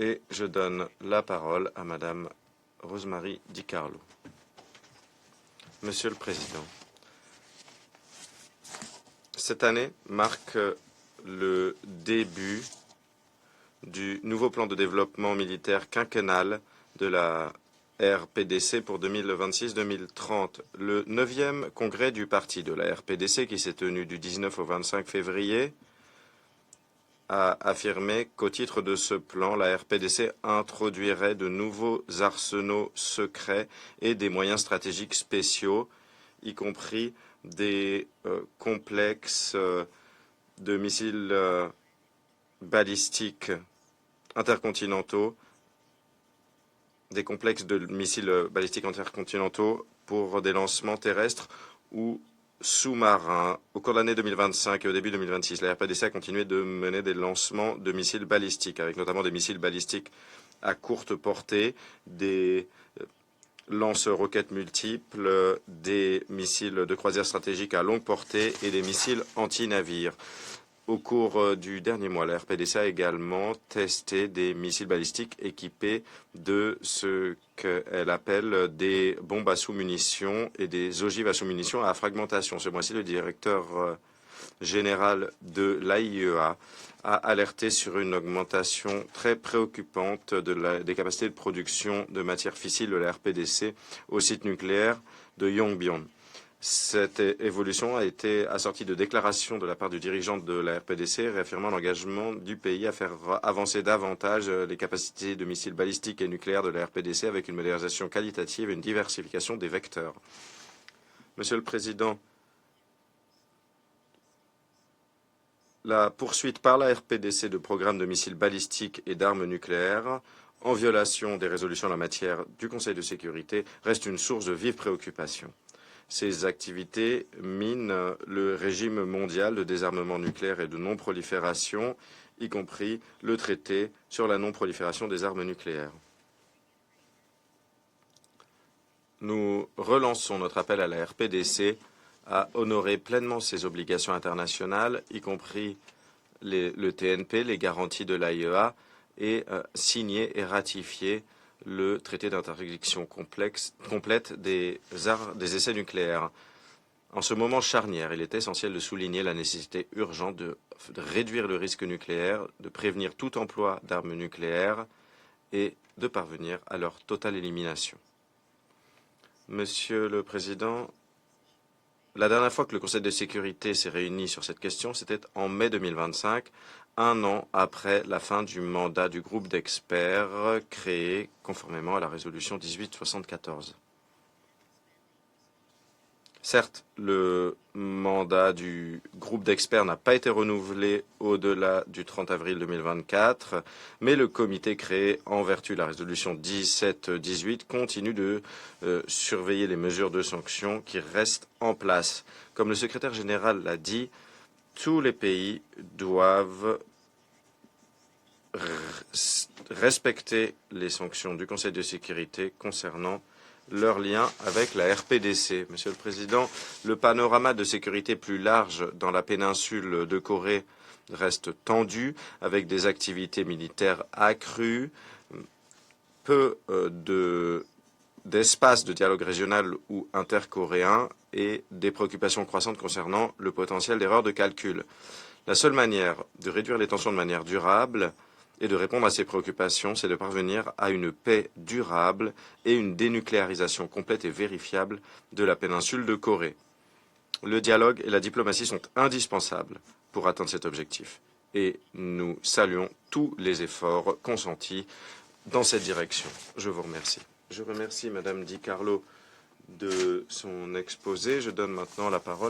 Et je donne la parole à Madame Rosemary DiCarlo. Monsieur le Président, cette année marque le début du nouveau plan de développement militaire quinquennal de la RPDC pour 2026-2030. Le 9e congrès du parti de la RPDC, qui s'est tenu du 19 au 25 février, a affirmé qu'au titre de ce plan, la RPDC introduirait de nouveaux arsenaux secrets et des moyens stratégiques spéciaux, y compris des complexes de missiles balistiques intercontinentaux, des complexes de missiles balistiques intercontinentaux pour des lancements terrestres ou sous-marins. Au cours de l'année 2025 et au début 2026, la RPDC a continué de mener des lancements de missiles balistiques, avec notamment des missiles balistiques à courte portée, des lance-roquettes multiples, des missiles de croisière stratégique à longue portée et des missiles anti-navires. Au cours du dernier mois, la RPDC a également testé des missiles balistiques équipés de ce qu'elle appelle des bombes à sous-munitions et des ogives à sous-munitions à fragmentation. Ce mois-ci, le directeur général de l'AIEA a alerté sur une augmentation très préoccupante des capacités de production de matières fissiles de la RPDC au site nucléaire de Yongbyon. Cette évolution a été assortie de déclarations de la part du dirigeant de la RPDC réaffirmant l'engagement du pays à faire avancer davantage les capacités de missiles balistiques et nucléaires de la RPDC avec une modernisation qualitative et une diversification des vecteurs. Monsieur le Président, la poursuite par la RPDC de programmes de missiles balistiques et d'armes nucléaires, en violation des résolutions en la matière du Conseil de sécurité, reste une source de vive préoccupation. Ces activités minent le régime mondial de désarmement nucléaire et de non-prolifération, y compris le traité sur la non-prolifération des armes nucléaires. Nous relançons notre appel à la RPDC à honorer pleinement ses obligations internationales, y compris le TNP, les garanties de l'AIEA, et signer et ratifier le traité d'interdiction complète des essais nucléaires. En ce moment charnière, il est essentiel de souligner la nécessité urgente de réduire le risque nucléaire, de prévenir tout emploi d'armes nucléaires et de parvenir à leur totale élimination. Monsieur le Président, la dernière fois que le Conseil de sécurité s'est réuni sur cette question, c'était en mai 2025, un an après la fin du mandat du groupe d'experts créé conformément à la résolution 1874. Certes, le mandat du groupe d'experts n'a pas été renouvelé au-delà du 30 avril 2024, mais le comité créé en vertu de la résolution 1718 continue de surveiller les mesures de sanctions qui restent en place. Comme le secrétaire général l'a dit, tous les pays doivent respecter les sanctions du Conseil de sécurité concernant leur lien avec la RPDC. Monsieur le Président, le panorama de sécurité plus large dans la péninsule de Corée reste tendu, avec des activités militaires accrues, peu d'espace de dialogue régional ou intercoréen et des préoccupations croissantes concernant le potentiel d'erreur de calcul. La seule manière de réduire les tensions de manière durable et de répondre à ces préoccupations, c'est de parvenir à une paix durable et une dénucléarisation complète et vérifiable de la péninsule de Corée. Le dialogue et la diplomatie sont indispensables pour atteindre cet objectif. Et nous saluons tous les efforts consentis dans cette direction. Je vous remercie. Je remercie Madame DiCarlo de son exposé. Je donne maintenant la parole